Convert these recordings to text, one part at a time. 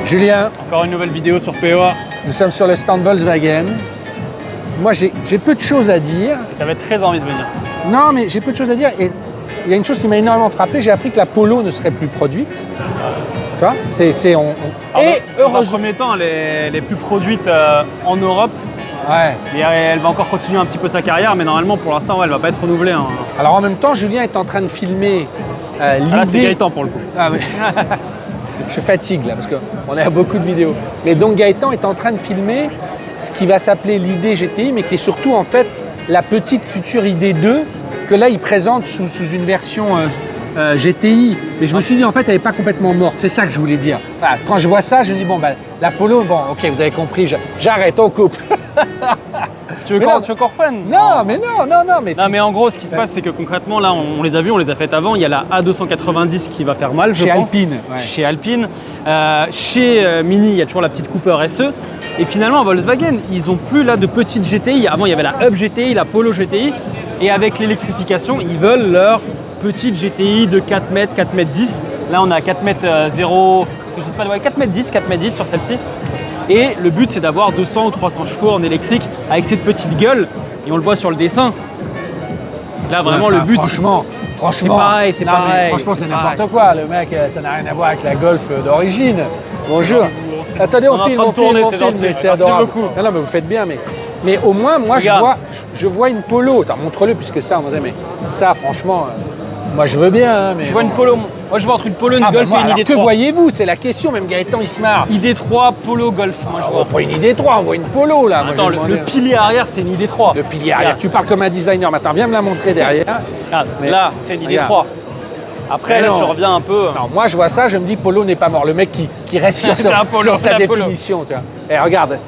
Julien, Encore une nouvelle vidéo sur POA. nous sommes sur le stand Volkswagen. Moi, j'ai peu de choses à dire. Tu avais très envie de venir. Non, mais j'ai peu de choses à dire. Et il y a une chose qui m'a énormément frappé. J'ai appris que la Polo ne serait plus produite. Tu vois Et dans un premier temps, elle est plus produite en Europe. Ouais. Et elle va encore continuer un petit peu sa carrière, mais normalement, pour l'instant, elle va pas être renouvelée. Hein. Alors en même temps, Julien est en train de filmer l'idée... Là, c'est Gaëtan pour le coup. Ah oui. Je fatigue là, parce qu'on a beaucoup de vidéos. Mais donc Gaëtan est en train de filmer ce qui va s'appeler l'ID GTI, mais qui est surtout en fait la petite future ID2, que là il présente sous une version GTI. Mais je me suis dit en fait elle n'est pas complètement morte, c'est ça que je voulais dire. Voilà, quand je vois ça, je me dis bon bah la Polo, bon ok vous avez compris, j'arrête, on coupe. Tu veux qu'on reprenne? Non, mais non. Non, mais en gros, ce qui se passe, c'est que concrètement, là, on les a vus, on les a faites avant. Il y a la A290 qui va faire mal, je pense. Alpine. Ouais. Chez Alpine. Chez Mini, il y a toujours la petite Cooper SE. Et finalement, Volkswagen, ils n'ont plus là de petites GTI. Avant, il y avait la Hub GTI, la Polo GTI. Et avec l'électrification, ils veulent leur petite GTI de 4 mètres, 4 mètres 10. Là, on a 4 mètres 0, je sais pas, 4 mètres 10, 4 mètres 10 sur celle-ci. Et le but, c'est d'avoir 200 ou 300 chevaux en électrique avec cette petite gueule. Et on le voit sur le dessin. Là, vraiment, le but, Franchement, c'est pareil, c'est pareil. Franchement, c'est n'importe quoi. Le mec, ça n'a rien à voir avec la Golf d'origine. Bonjour. Attendez, on filme, c'est adorable. beaucoup. Non, mais vous faites bien. Mais au moins, moi, je vois une Polo. Attends, montre-le, puisque ça, on dirait, mais ça, franchement, moi, je veux bien. Hein, mais je vois une Polo. Moi, je vois entre une Polo, une Golf et une ID3. Que voyez-vous? C'est la question. Même Gaëtan, il se marre. ID3, Polo, Golf. Moi, je vois. Pas une ID3, on voit une Polo, là. Attends, le pilier arrière, c'est une ID3. Le pilier arrière. Tu parles comme un designer. Maintenant, viens me la montrer derrière. Regarde, là, c'est une ID3. Après, là, tu reviens un peu. Non, moi, je vois ça, je me dis Polo n'est pas mort. Le mec qui reste sur sa définition. Tu vois. Et regarde.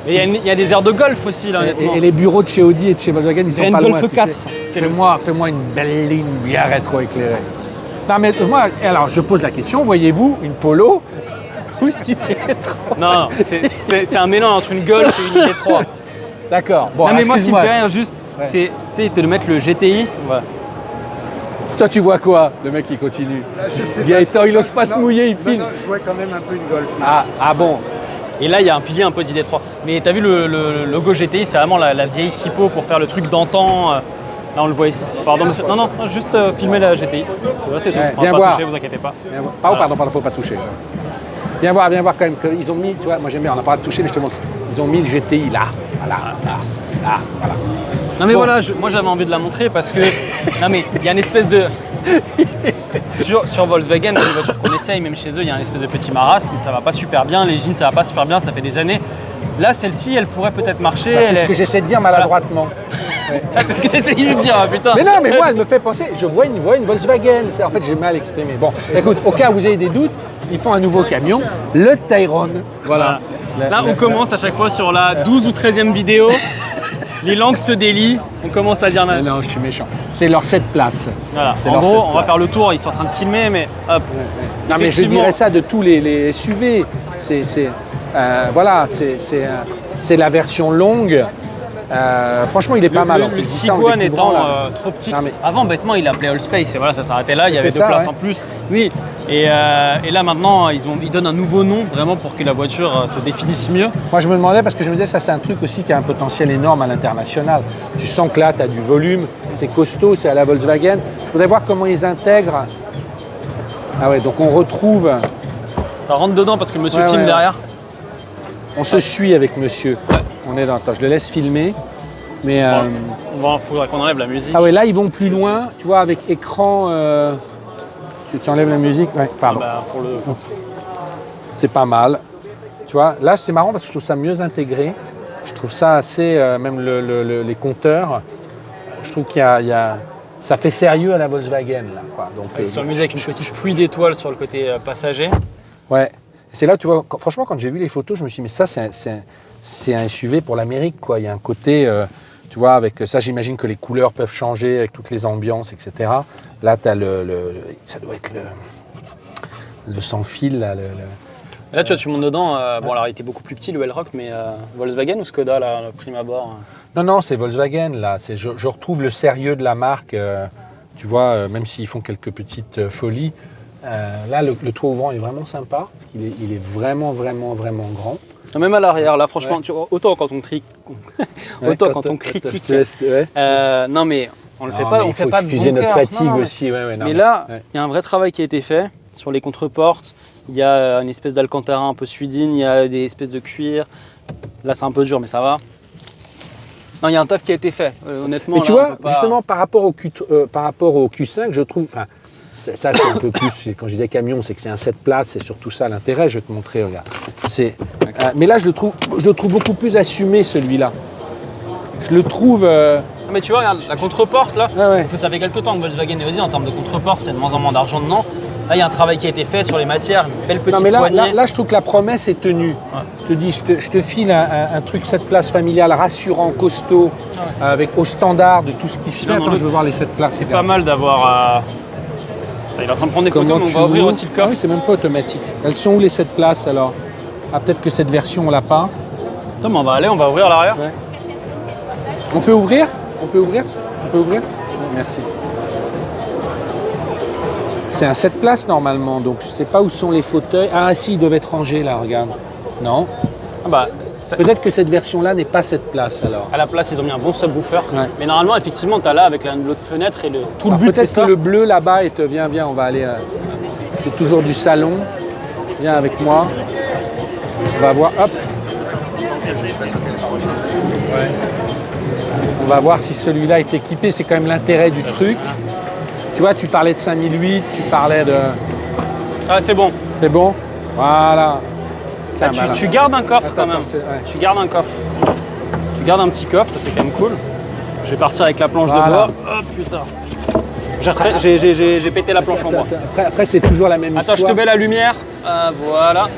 Il y a des airs de Golf aussi, là. Et les bureaux de chez Audi et de chez Volkswagen, ils sont pas loin. Golf 4. Fais-moi une belle ligne bien rétro-éclairée. Non, mais moi, alors, je pose la question, voyez-vous une Polo ou une ID3? Non, c'est un mélange entre une Golf et une ID3. D'accord. Bon, non, mais moi, ce qui me fait rire, juste, c'est de mettre le GTI. Ouais. Toi, tu vois quoi? Le mec, il continue. Là, je sais Gaëtan, il n'ose pas se mouiller, il filme. Non, je vois quand même un peu une Golf. Ah bon. Et là, il y a un pilier un peu d'ID3. Mais tu as vu le logo GTI, c'est vraiment la vieille typo pour faire le truc d'antan. Là, on le voit ici. Pardon, monsieur. Non, juste filmer la GTI. Là, c'est tout. Ouais, on va viens pas voir. toucher, vous inquiétez pas. Pardon, faut pas toucher. Viens voir quand même. Ils ont mis, tu vois, moi j'aime bien, on n'a pas de toucher, mais je te montre. Ils ont mis le GTI là. Voilà. Non, mais voilà, moi j'avais envie de la montrer parce que. Non, mais il y a une espèce de. Sur Volkswagen, les voitures qu'on essaye, même chez eux, il y a une espèce de petit marasme, ça va pas super bien, les usines ça va pas super bien, ça fait des années. Là, celle-ci, elle pourrait peut-être marcher. C'est ce que j'essaie de dire maladroitement. Ouais. C'est ce que tu essayé de dire, putain. Mais non, mais moi, elle me fait penser, je vois une Volkswagen. En fait, j'ai mal exprimé. Bon, écoute, au cas où vous avez des doutes, ils font un nouveau camion, le Tyrone. Voilà. Là, on commence à chaque fois sur la 12 ou 13e vidéo. Les langues se délient, on commence à dire... Non, je suis méchant. C'est leur 7 places. Voilà. En gros, on va faire le tour, ils sont en train de filmer, mais hop. Non, mais je dirais ça de tous les SUV. C'est la version longue. Franchement, il est pas mal. Le Tiguan étant trop petit. Non, mais... Avant, bêtement, il appelait Allspace et voilà, ça s'arrêtait là. Il y avait 2 places en plus. Oui. Et là, maintenant, ils donnent un nouveau nom vraiment pour que la voiture se définisse mieux. Moi, je me demandais parce que je me disais, ça, c'est un truc aussi qui a un potentiel énorme à l'international. Tu sens que là, tu as du volume, c'est costaud, c'est à la Volkswagen. Je voudrais voir comment ils intègrent. Ah ouais, donc on retrouve. Tu rentres dedans parce que monsieur filme derrière. On se suit avec monsieur. Ouais. On est dans. Attends, je le laisse filmer. Mais. Il faudrait qu'on enlève la musique. Ah ouais, là ils vont plus loin, tu vois, avec écran. Tu enlèves la musique, ouais, pardon. C'est pas mal. Tu vois, là c'est marrant parce que je trouve ça mieux intégré. Je trouve ça assez. Même les compteurs. Je trouve qu'il y a. Ça fait sérieux à la Volkswagen là. Quoi. Donc, ils sont amusés avec une petite pluie d'étoiles sur le côté passager. Ouais. C'est là, tu vois, franchement, quand j'ai vu les photos, je me suis dit, mais ça, c'est un SUV pour l'Amérique, quoi. Il y a un côté, tu vois, avec ça, j'imagine que les couleurs peuvent changer avec toutes les ambiances, etc. Là, tu as ça doit être le sans-fil, là. Là, tu vois, tu montes dedans. Bon, alors, il était beaucoup plus petit, le L-Rock, mais Volkswagen ou Skoda, là, le prime abord Non, c'est Volkswagen, là. Je retrouve le sérieux de la marque, tu vois, même s'ils font quelques petites folies. Là, le toit ouvrant est vraiment sympa, parce qu'il est vraiment grand. Même à l'arrière, là, franchement, tu vois, autant quand on critique. Non, mais on le fait pas, on fait pas de excuser bon notre cœur. fatigue Non, aussi. mais là, il y a un vrai travail qui a été fait sur les contreportes. Il y a une espèce d'alcantara un peu suidine, il y a des espèces de cuir. Là, c'est un peu dur, mais ça va. Non, il y a un taf qui a été fait, honnêtement. Mais tu là, vois, justement, par rapport au Q5, je trouve. Ça, c'est un peu plus. Quand je disais camion, c'est que c'est un 7 places, c'est surtout ça l'intérêt. Je vais te montrer, regarde. Mais là, je le trouve beaucoup plus assumé, celui-là. Je le trouve. Mais tu vois, regarde, la contreporte, là, Ouais. parce que ça fait quelques temps que Volkswagen et Audi, en termes de contreporte, il y a de moins en moins d'argent dedans. Là, il y a un travail qui a été fait sur les matières, une belle petite Non, mais poignée. là, je trouve que la promesse est tenue. Ouais. Je te dis, je te file un truc 7 places familial rassurant, costaud, au standard de tout ce qui se fait. Attends, je veux voir les 7 places. C'est pas mal d'avoir. Il est en train de prendre des photos, mais on va ouvrir aussi le coffre. Ah oui, c'est même pas automatique. Elles sont où les 7 places alors? Ah, peut-être que cette version, on l'a pas. Attends, mais on va ouvrir l'arrière. Ouais. On peut ouvrir? Merci. C'est un 7 places normalement, donc je sais pas où sont les fauteuils. Ah si, ils doivent être rangés là, regarde. Non. Ah bah, Peut-être que cette version-là n'est pas 7 places alors. à la place, ils ont mis un bon subwoofer. Ouais. Mais normalement, effectivement, tu as là avec l'autre fenêtre et tout le but, c'est Peut-être ça. que le bleu là-bas, viens, on va aller. C'est toujours du salon. Viens avec moi. On va voir. Hop. On va voir si celui-là est équipé. C'est quand même l'intérêt du truc. Tu vois, tu parlais de 5008, tu parlais de. Ah, c'est bon. C'est bon? Voilà. Ah, tu gardes un coffre quand même. Ouais. Tu gardes un coffre. Tu gardes un petit coffre, ça c'est quand même cool. Je vais partir avec la planche de Voilà. bois. Oh putain. J'ai pété la planche en bois. Après, c'est toujours la même Attends, histoire. je te mets la lumière. Voilà.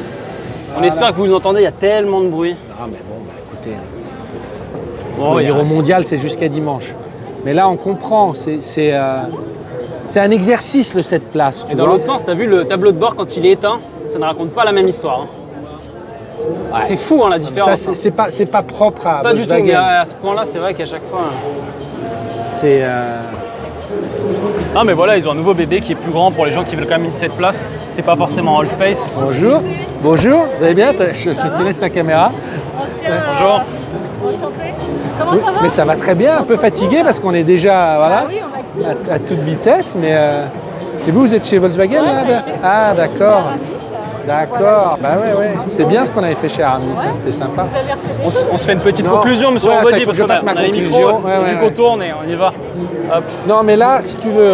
On espère que vous nous entendez, il y a tellement de bruit. Ah, mais bon, écoutez. Bon, Le il y a- Bureau mondial, c'est jusqu'à dimanche. Mais là, on comprend. C'est un exercice, le 7 places. Et dans l'autre sens, tu as vu le tableau de bord quand il est éteint, ça ne raconte pas la même histoire. Hein. Ouais. C'est fou hein, la différence. Ça, c'est pas propre à Pas du tout, Volkswagen. mais à ce point-là, c'est vrai qu'à chaque fois. C'est. Ah, mais voilà, ils ont un nouveau bébé qui est plus grand pour les gens qui veulent quand même une 7 places. C'est pas forcément all space. Bonjour. Bonjour. Vous allez bien? Je te laisse la caméra. Bonjour. Enchanté. Comment Oui, ça va? mais ça va très bien. Un peu fatigué parce qu'on est déjà voilà, Ah oui, on a activé. à toute vitesse. Mais et vous êtes chez Volkswagen là? Ah, d'accord. D'accord. Bah ouais. C'était bien ce qu'on avait fait chez Aramis. Ça, c'était sympa. Vous avez repéré? On se fait une petite Non. conclusion, monsieur Ouais, Robody, attends, parce je qu'on passe ma a les conclusion. micros, Ouais, vu qu'on tourne et on y va. Hop. Non, mais là, si tu veux,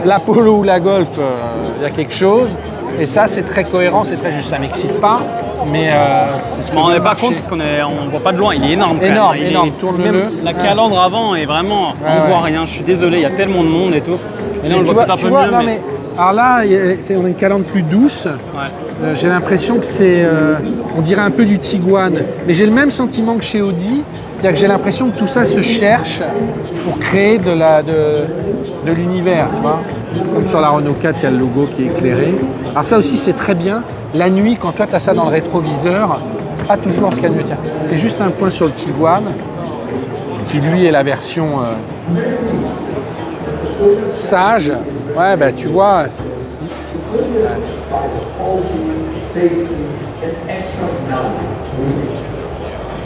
la Polo ou la Golf, il y a quelque chose. Et ça, c'est très cohérent, c'est très juste. Ça m'excite pas, mais c'est ce que Mais on veut n'est le pas marché. compte parce qu'on ne voit pas de loin, il est énorme quand Énorme, même. énorme. Tourne-le. Même la calandre avant est vraiment, on voit rien, je suis désolé, il y a tellement de monde et tout. Et là on le voit peut-être un peu mieux, non, mais... alors là, on a une calandre plus douce. Ouais. J'ai l'impression que c'est, on dirait un peu du Tiguan. Mais j'ai le même sentiment que chez Audi, c'est-à-dire que j'ai l'impression que tout ça se cherche pour créer de l'univers, tu vois. Comme sur la Renault 4, il y a le logo qui est éclairé. Alors ça aussi, c'est très bien. La nuit, quand toi, tu as ça dans le rétroviseur, c'est pas toujours ce qu'il y a de mieux. Tiens, c'est juste un point sur le Tiguan, qui lui est la version sage. Ouais, bah tu vois.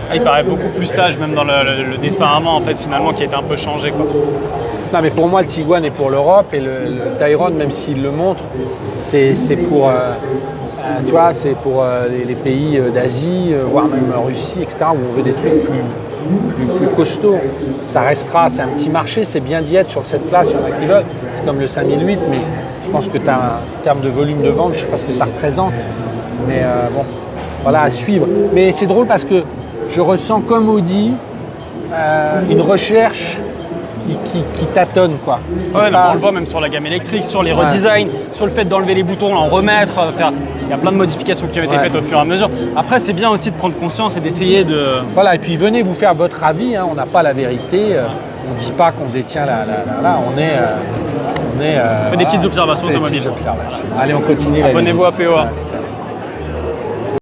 Ah, il paraît beaucoup plus sage, même dans le dessin avant, en fait, finalement, qui a été un peu changé, quoi. Non, mais pour moi, le Tiguan est pour l'Europe et le Tayron, même s'il le montre, c'est pour, tu vois, c'est pour les pays d'Asie, voire même Russie, etc., où on veut des trucs plus costauds. Ça restera, c'est un petit marché, c'est bien d'y être sur cette place, il y en a qui veulent. C'est comme le 5008, mais je pense que tu as un terme de volume de vente, je ne sais pas ce que ça représente. Mais bon, voilà, à suivre. Mais c'est drôle parce que je ressens comme Audi une recherche qui tâtonne, quoi. Ouais, non, on le voit même sur la gamme électrique, sur les redesigns, sur le fait d'enlever les boutons, en remettre, faire... Il y a plein de modifications qui ont été faites au fur et à mesure. Après, c'est bien aussi de prendre conscience et d'essayer de... Voilà, et puis venez vous faire votre avis, hein, on n'a pas la vérité, on ne dit pas qu'on détient là, on est fait des petites observations automobiles. Allez, on continue. Abonnez-vous à POA. Ouais.